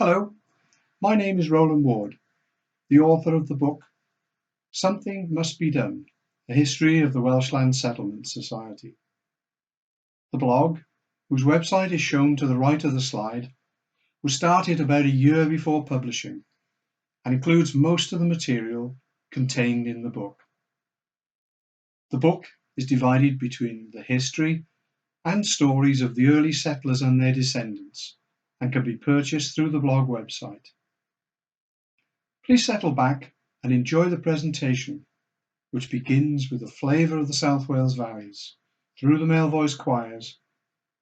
Hello, my name is Roland Ward, the author of the book Something Must Be Done, A History of the Welsh Land Settlement Society. The blog, whose website is shown to the right of the slide, was started about a year before publishing and includes most of the material contained in the book. The book is divided between the history and stories of the early settlers and their descendants and can be purchased through the blog website. Please settle back and enjoy the presentation, which begins with a flavour of the South Wales valleys through the male voice choirs,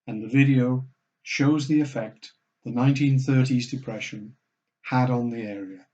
and the video shows the effect the 1930s depression had on the area.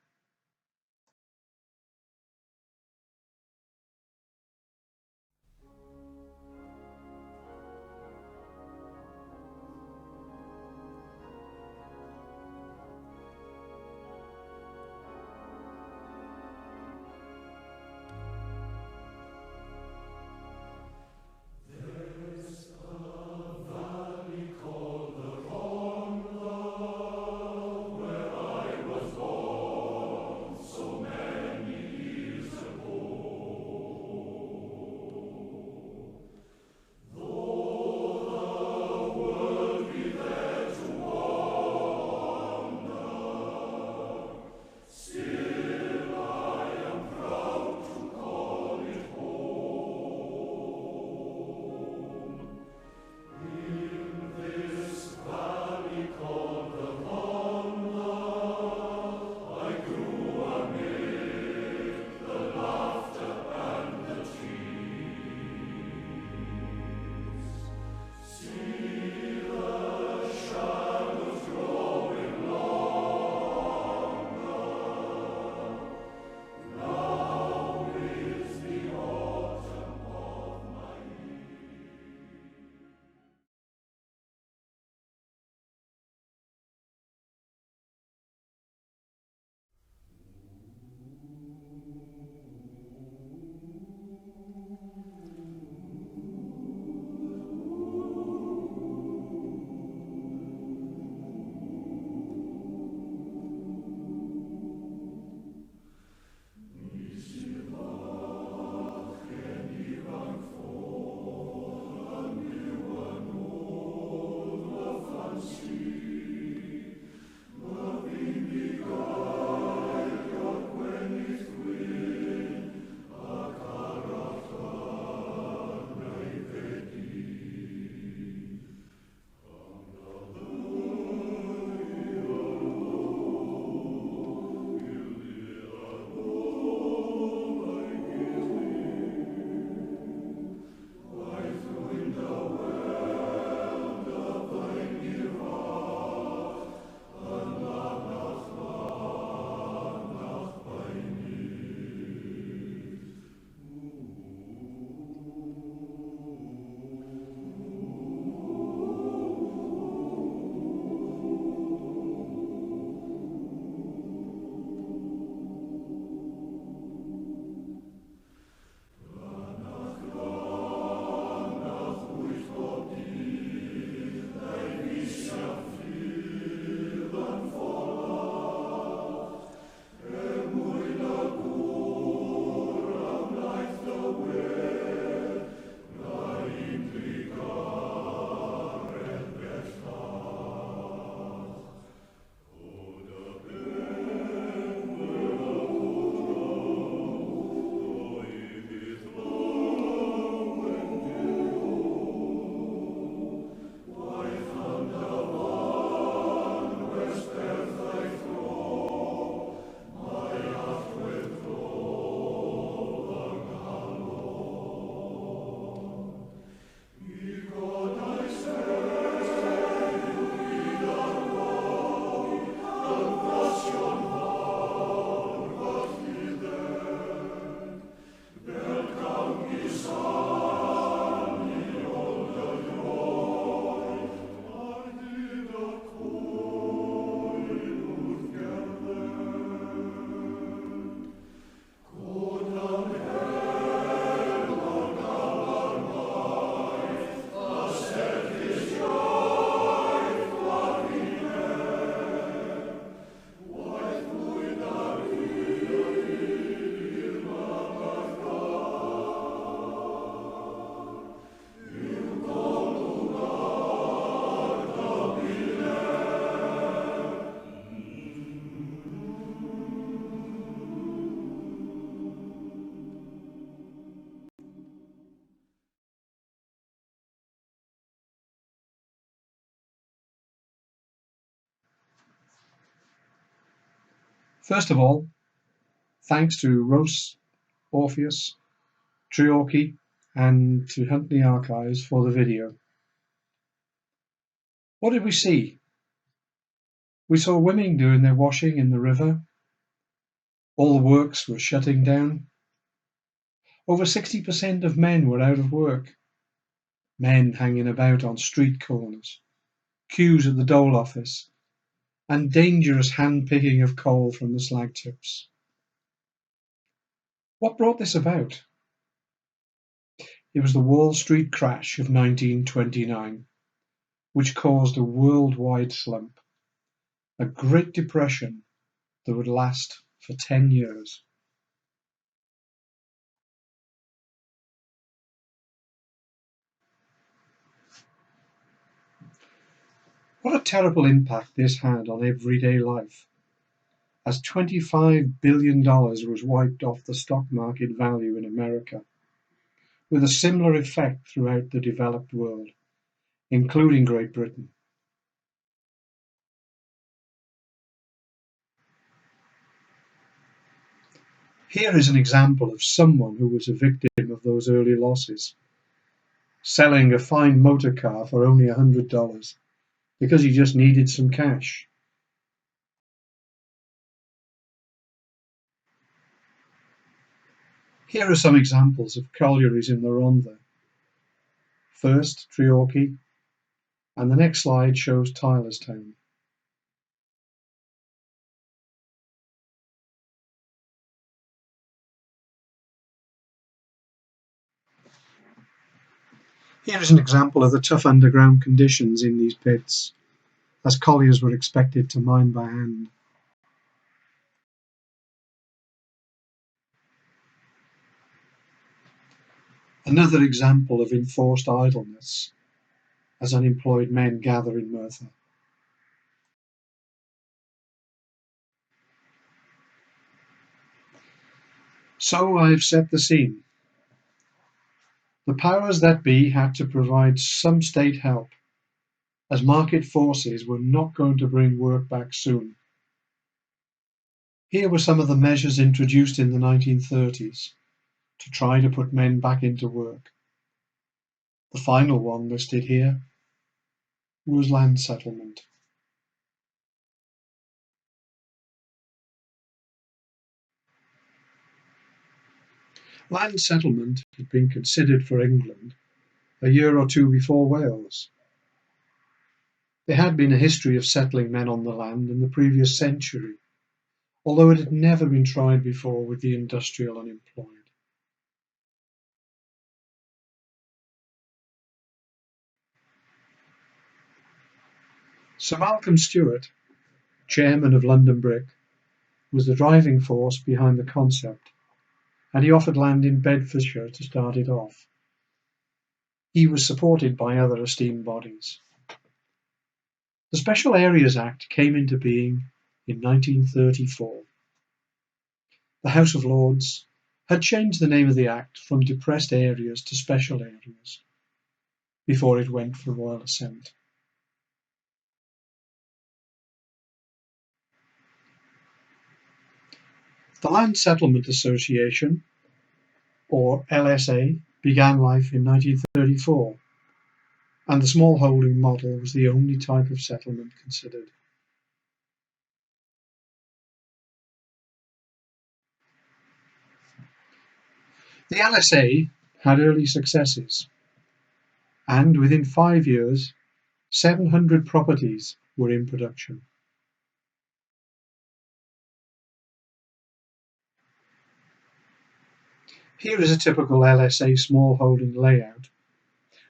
First of all, thanks to Rose, Orpheus, Treorchy, and to Huntley Archives for the video. What did we see? We saw women doing their washing in the river. All the works were shutting down. Over 60% of men were out of work. Men hanging about on street corners, queues at the dole office, and dangerous hand-picking of coal from the slag tips. What brought this about? It was the Wall Street crash of 1929, which caused a worldwide slump, a Great Depression that would last for 10 years. What a terrible impact this had on everyday life, as $25 billion was wiped off the stock market value in America, with a similar effect throughout the developed world, including Great Britain. Here is an example of someone who was a victim of those early losses, selling a fine motor car for only $100 because he just needed some cash. Here are some examples of collieries in the Rhondda. First, Treorchy, and the next slide shows Tylerstown. Here is an example of the tough underground conditions in these pits, as colliers were expected to mine by hand. Another example of enforced idleness, as unemployed men gather in Merthyr. So I have set the scene. The powers that be had to provide some state help, as market forces were not going to bring work back soon. Here were some of the measures introduced in the 1930s to try to put men back into work. The final one listed here was land settlement. Land settlement had been considered for England a year or two before Wales. There had been a history of settling men on the land in the previous century, although it had never been tried before with the industrial unemployed. Sir Malcolm Stewart, chairman of London Brick, was the driving force behind the concept, and he offered land in Bedfordshire to start it off. He was supported by other esteemed bodies. The Special Areas Act came into being in 1934. The House of Lords had changed the name of the Act from Depressed Areas to Special Areas before it went for royal assent. The Land Settlement Association, or LSA, began life in 1934, and the smallholding model was the only type of settlement considered. The LSA had early successes, and within 5 years, 700 properties were in production. Here is a typical LSA smallholding layout,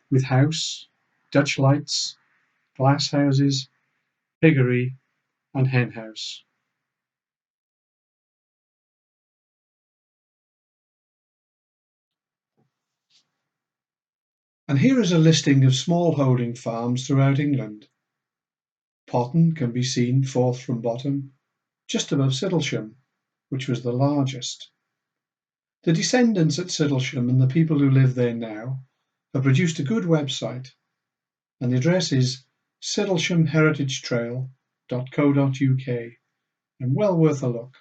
with house, Dutch lights, glass houses, piggery, and hen house. And here is a listing of smallholding farms throughout England. Potton can be seen fourth from bottom, just above Siddlesham, which was the largest. The descendants at Siddlesham and the people who live there now have produced a good website, and the address is siddleshamheritagetrail.co.uk, and well worth a look.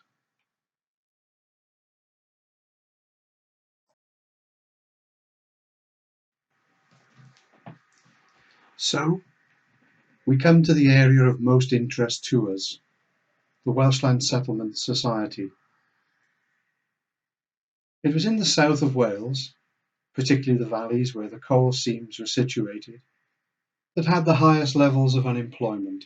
So, we come to the area of most interest to us, the Welsh Land Settlement Society. It was in the south of Wales, particularly the valleys where the coal seams were situated, that had the highest levels of unemployment.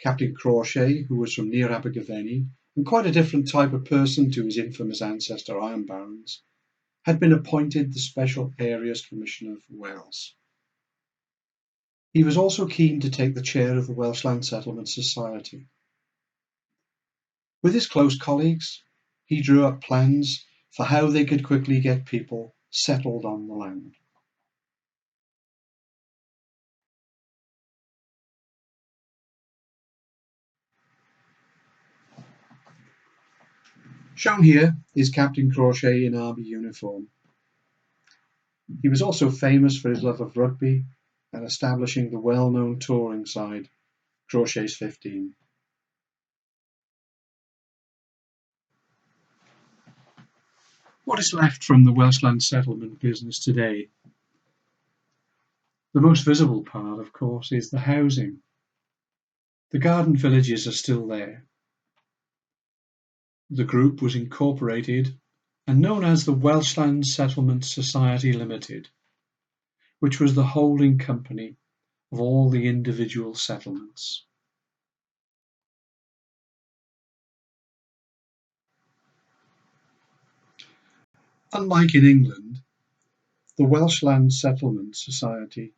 Captain Crawshay, who was from near Abergavenny, and quite a different type of person to his infamous ancestor iron barons, had been appointed the Special Areas Commissioner for Wales. He was also keen to take the chair of the Welsh Land Settlement Society. With his close colleagues, he drew up plans for how they could quickly get people settled on the land. Shown here is Captain Crawshay in army uniform. He was also famous for his love of rugby and establishing the well-known touring side, Crawshay's 15. What is left from the Welsh Land Settlement business today? The most visible part, of course, is the housing. The garden villages are still there. The group was incorporated and known as the Welsh Land Settlement Society Limited, which was the holding company of all the individual settlements. Unlike in England, the Welsh Land Settlement Society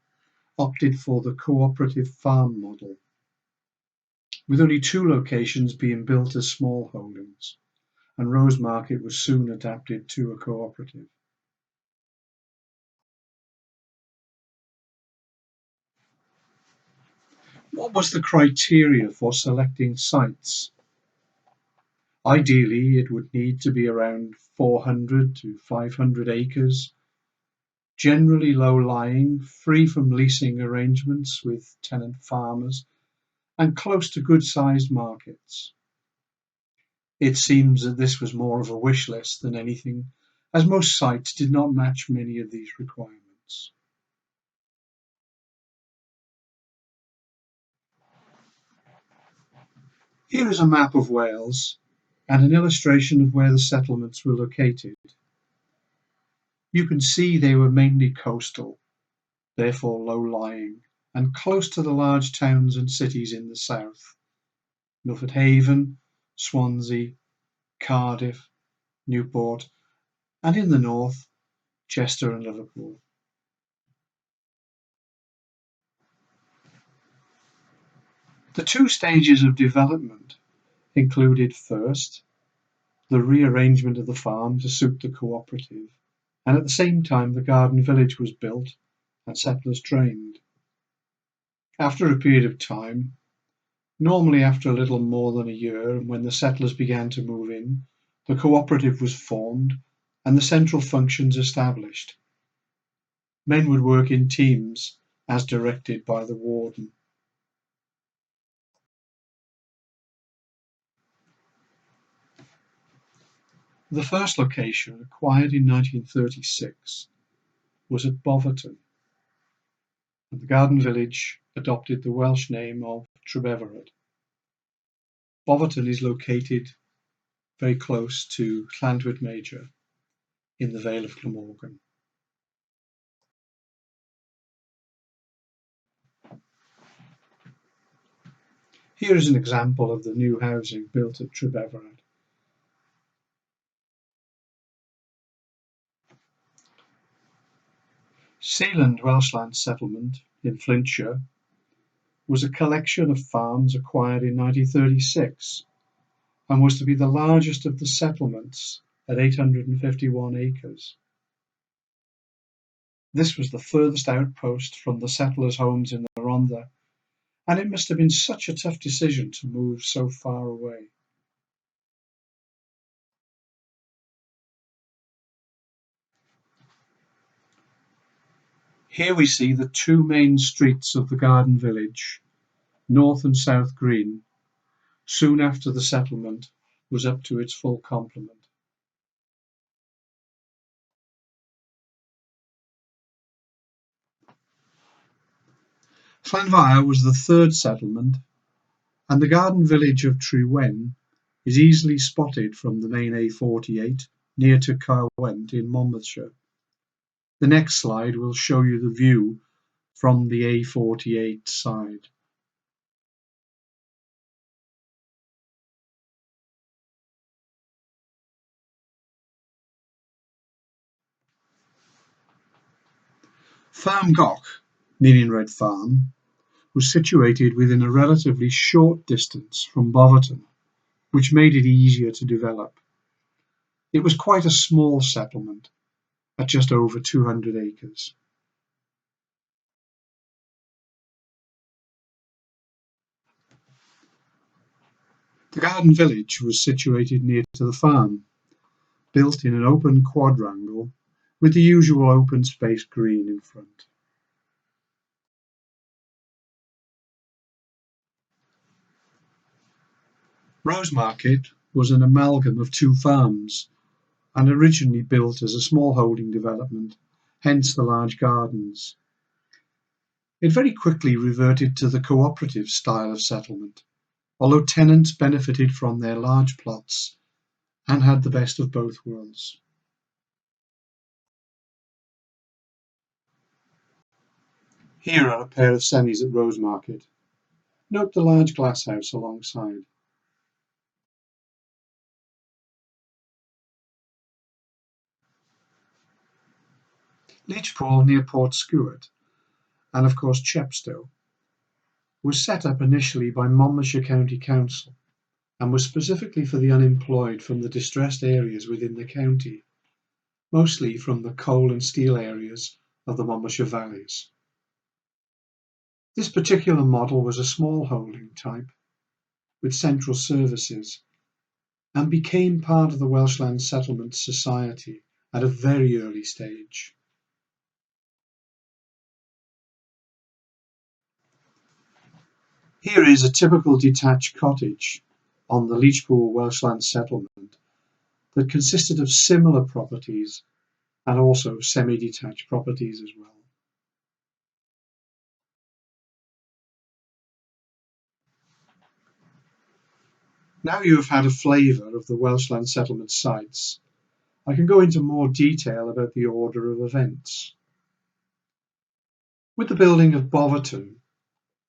opted for the cooperative farm model, with only 2 locations being built as small holdings, and Rosemarket was soon adapted to a cooperative. What was the criteria for selecting sites? Ideally, it would need to be around 400 to 500 acres, generally low-lying, free from leasing arrangements with tenant farmers, and close to good-sized markets. It seems that this was more of a wish list than anything, as most sites did not match many of these requirements. Here is a map of Wales and an illustration of where the settlements were located. You can see they were mainly coastal, therefore low-lying, and close to the large towns and cities in the south: Milford Haven, Swansea, Cardiff, Newport, and in the north, Chester and Liverpool. The 2 stages of development included, first, the rearrangement of the farm to suit the cooperative, and at the same time the garden village was built and settlers trained. After a period of time, normally after a little more than a year, and when the settlers began to move in, the cooperative was formed and the central functions established. Men would work in teams as directed by the warden. The first location, acquired in 1936, was at Boverton, and the garden village adopted the Welsh name of Trebeferod. Boverton is located very close to Llandwyd Major in the Vale of Glamorgan. Here is an example of the new housing built at Trebeferod. Sealand Welsh Land Settlement in Flintshire was a collection of farms acquired in 1936 and was to be the largest of the settlements at 851 acres. This was the furthest outpost from the settlers' homes in the Rhondda, and it must have been such a tough decision to move so far away. Here we see the 2 main streets of the garden village, North and South Green, soon after the settlement was up to its full complement. Llanfair was the third settlement, and the garden village of Trywen is easily spotted from the main A48 near to Caerwent in Monmouthshire. The next slide will show you the view from the A48 side. Farm Goch, meaning Red Farm, was situated within a relatively short distance from Boverton, which made it easier to develop. It was quite a small settlement, at just over 200 acres. The garden village was situated near to the farm, built in an open quadrangle with the usual open space green in front. Rosemarket was an amalgam of two farms and originally built as a small holding development, hence the large gardens. It very quickly reverted to the cooperative style of settlement, although tenants benefited from their large plots and had the best of both worlds. Here are a pair of semis at Rosemarket. Note the large glass house alongside. Leechpool near Port Stewart, and of course Chepstow, was set up initially by Monmouthshire County Council and was specifically for the unemployed from the distressed areas within the county, mostly from the coal and steel areas of the Monmouthshire valleys. This particular model was a small holding type with central services and became part of the Welsh Land Settlement Society at a very early stage. Here is a typical detached cottage on the Leechpool Welsh Land Settlement that consisted of similar properties and also semi-detached properties as well. Now you have had a flavour of the Welsh Land Settlement sites, I can go into more detail about the order of events. With the building of Boverton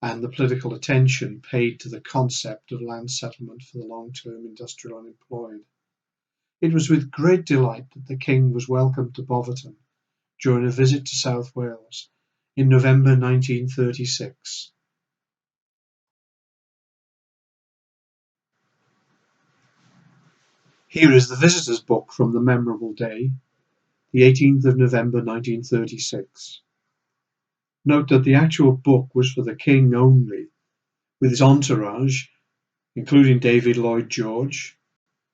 and the political attention paid to the concept of land settlement for the long-term industrial unemployed, it was with great delight that the King was welcomed to Boverton during a visit to South Wales in November 1936. Here is the visitor's book from the memorable day, the 18th of November 1936. Note that the actual book was for the King only, with his entourage, including David Lloyd George,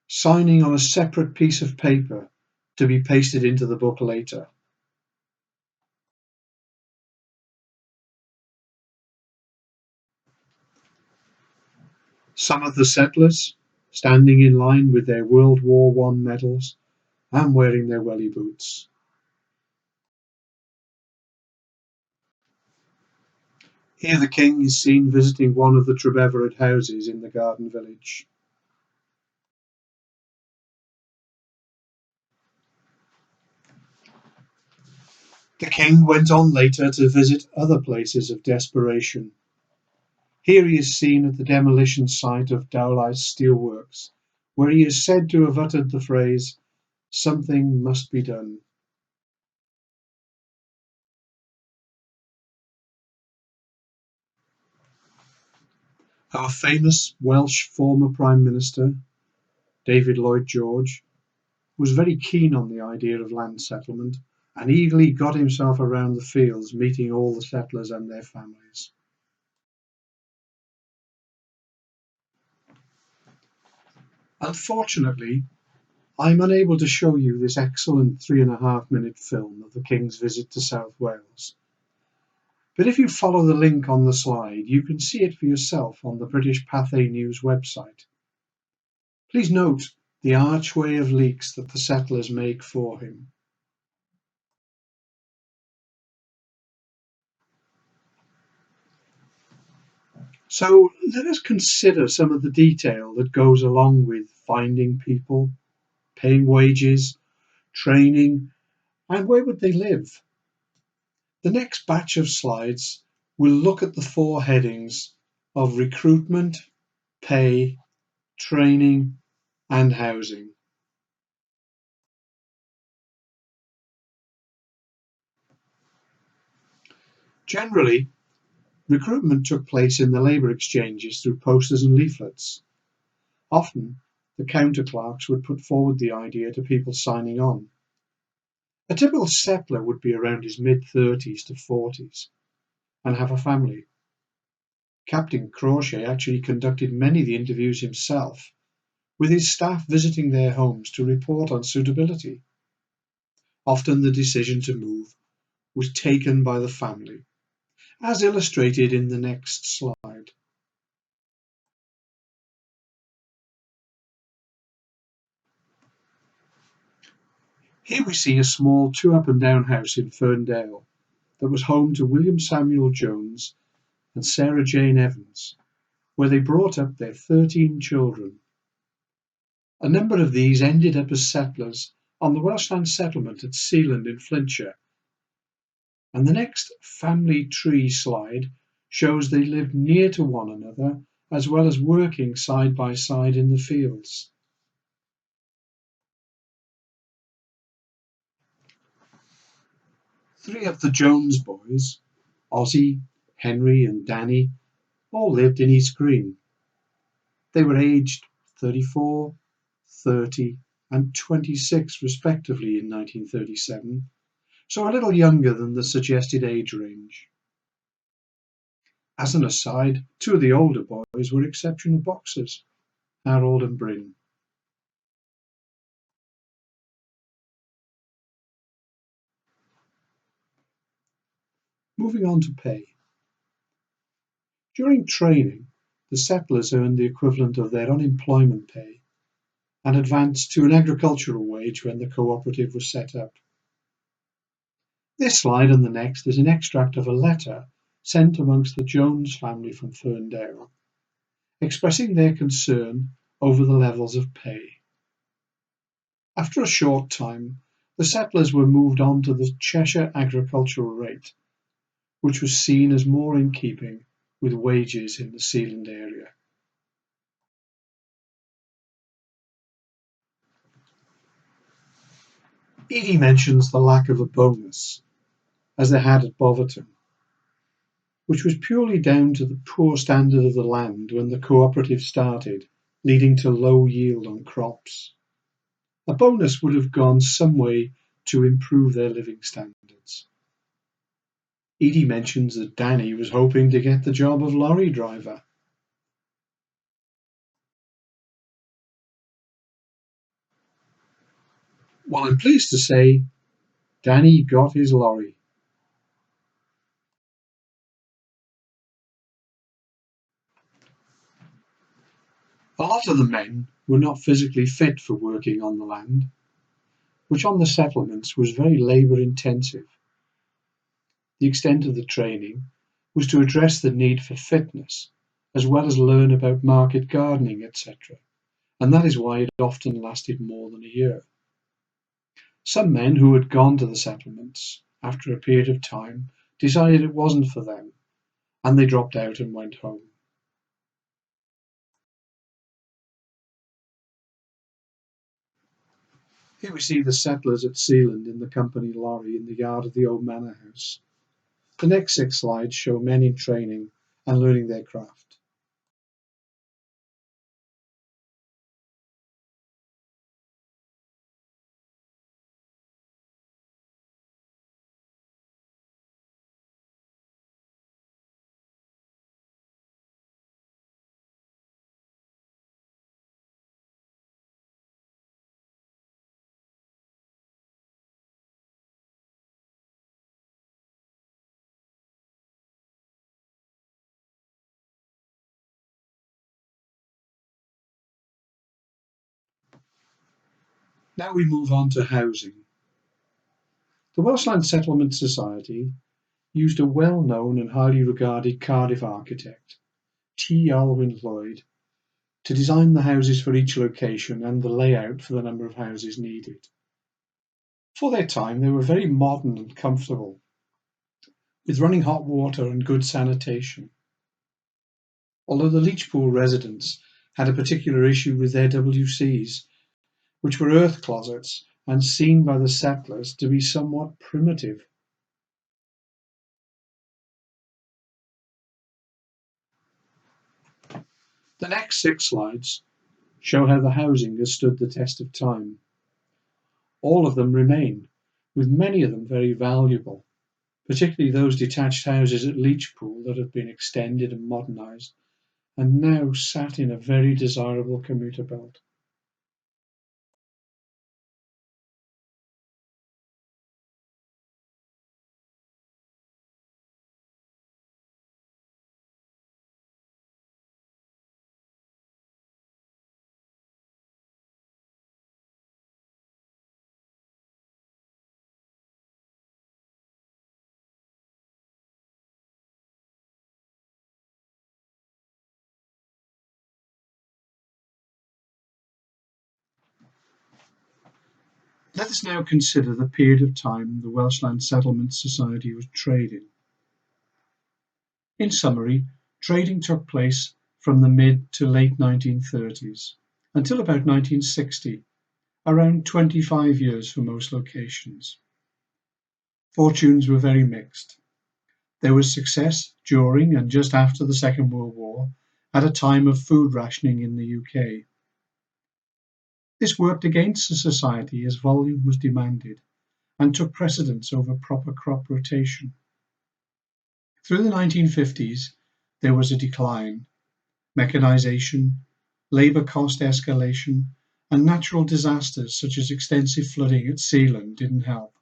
signing on a separate piece of paper to be pasted into the book later. Some of the settlers, standing in line with their World War I medals and wearing their welly boots. Here the King is seen visiting one of the Trebeverett houses in the garden village. The King went on later to visit other places of desperation. Here he is seen at the demolition site of Dowlais Steelworks, where he is said to have uttered the phrase, "Something must be done." Our famous Welsh former Prime Minister, David Lloyd George, was very keen on the idea of land settlement and eagerly got himself around the fields meeting all the settlers and their families. Unfortunately, I'm unable to show you this excellent 3.5-minute film of the King's visit to South Wales. But if you follow the link on the slide, you can see it for yourself on the British Pathé News website. Please note the archway of leeks that the settlers make for him. So let us consider some of the detail that goes along with finding people, paying wages, training, and where would they live. The next batch of slides will look at the four headings of recruitment, pay, training, and housing. Generally, recruitment took place in the labour exchanges through posters and leaflets. Often, the counter clerks would put forward the idea to people signing on. A typical settler would be around his mid-30s to 40s and have a family. Captain Crawshay actually conducted many of the interviews himself, with his staff visiting their homes to report on suitability. Often the decision to move was taken by the family, as illustrated in the next slide. Here we see a small two up and down house in Ferndale that was home to William Samuel Jones and Sarah Jane Evans, where they brought up their 13 children. A number of these ended up as settlers on the Welsh Land Settlement at Sealand in Flintshire, and the next family tree slide shows they lived near to one another as well as working side by side in the fields. Three of the Jones boys, Ozzy, Henry and Danny, all lived in East Green. They were aged 34, 30 and 26 respectively in 1937, so a little younger than the suggested age range. As an aside, two of the older boys were exceptional boxers, Harold and Bryn. Moving on to pay. During training, the settlers earned the equivalent of their unemployment pay and advanced to an agricultural wage when the cooperative was set up. This slide and the next is an extract of a letter sent amongst the Jones family from Ferndale, expressing their concern over the levels of pay. After a short time, the settlers were moved on to the Cheshire agricultural rate, which was seen as more in keeping with wages in the Sealand area. Edie mentions the lack of a bonus, as they had at Boverton, which was purely down to the poor standard of the land when the cooperative started, leading to low yield on crops. A bonus would have gone some way to improve their living standards. Edie mentions that Danny was hoping to get the job of lorry driver. Well, I'm pleased to say Danny got his lorry. A lot of the men were not physically fit for working on the land, which on the settlements was very labour intensive. The extent of the training was to address the need for fitness, as well as learn about market gardening, etc., and that is why it often lasted more than a year. Some men who had gone to the settlements after a period of time decided it wasn't for them, and they dropped out and went home. Here we see the settlers at Sealand in the company lorry in the yard of the old manor house. The next 6 slides show men in training and learning their craft. Now we move on to housing. The Welsh Land Settlement Society used a well-known and highly regarded Cardiff architect, T. Alwyn Lloyd to design the houses for each location and the layout for the number of houses needed. For their time, they were very modern and comfortable, with running hot water and good sanitation. Although the Leechpool residents had a particular issue with their WCs, which were earth closets and seen by the settlers to be somewhat primitive. The next 6 slides show how the housing has stood the test of time. All of them remain, with many of them very valuable, particularly those detached houses at Leechpool that have been extended and modernised and now sat in a very desirable commuter belt. Let us now consider the period of time the Welsh Land Settlement Society was trading. In summary, trading took place from the mid to late 1930s until about 1960, around 25 years for most locations. Fortunes were very mixed. There was success during and just after the Second World War, at a time of food rationing in the UK. This worked against the society as volume was demanded and took precedence over proper crop rotation. Through the 1950s, there was a decline. Mechanisation, labour cost escalation, and natural disasters such as extensive flooding at Sealand didn't help.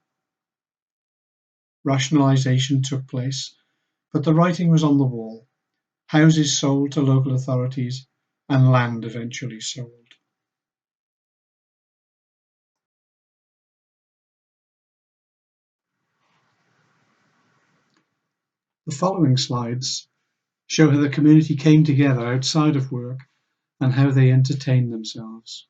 Rationalisation took place, but the writing was on the wall. Houses sold to local authorities, and land eventually sold. The following slides show how the community came together outside of work and how they entertained themselves.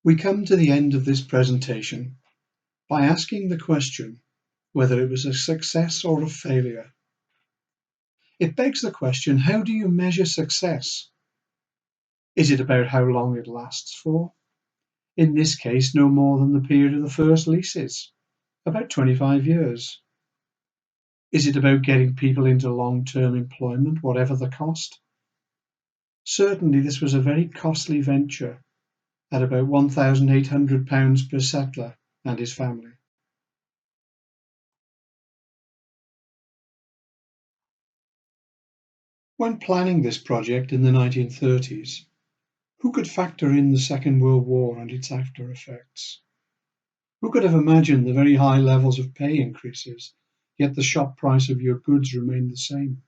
We come to the end of this presentation by asking the question whether it was a success or a failure. It begs the question, how do you measure success? Is it about how long it lasts for? In this case, no more than the period of the first leases, about 25 years. Is it about getting people into long-term employment, whatever the cost? Certainly this was a very costly venture, at about £1,800 per settler and his family. When planning this project in the 1930s, who could factor in the Second World War and its after effects? Who could have imagined the very high levels of pay increases, yet the shop price of your goods remained the same?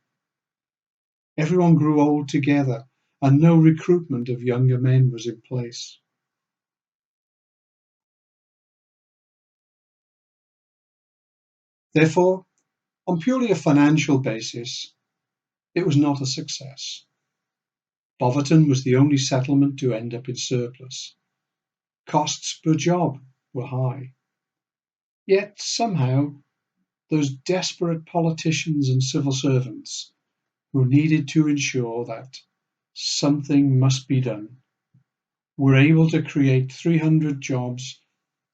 Everyone grew old together, and no recruitment of younger men was in place. Therefore, on purely a financial basis, it was not a success. Boverton was the only settlement to end up in surplus. Costs per job were high. Yet somehow, those desperate politicians and civil servants who needed to ensure that something must be done were able to create 300 jobs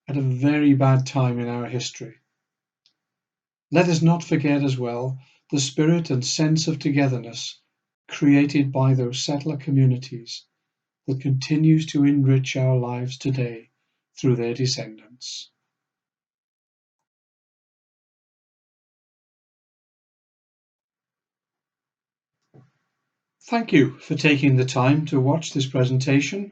at a very bad time in our history. Let us not forget as well the spirit and sense of togetherness created by those settler communities that continues to enrich our lives today through their descendants. Thank you for taking the time to watch this presentation.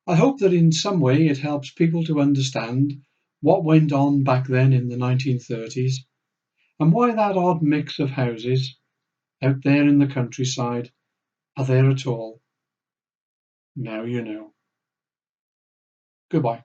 I hope that in some way it helps people to understand what went on back then in the 1930s and why that odd mix of houses out there in the countryside are there at all. Now you know. Goodbye.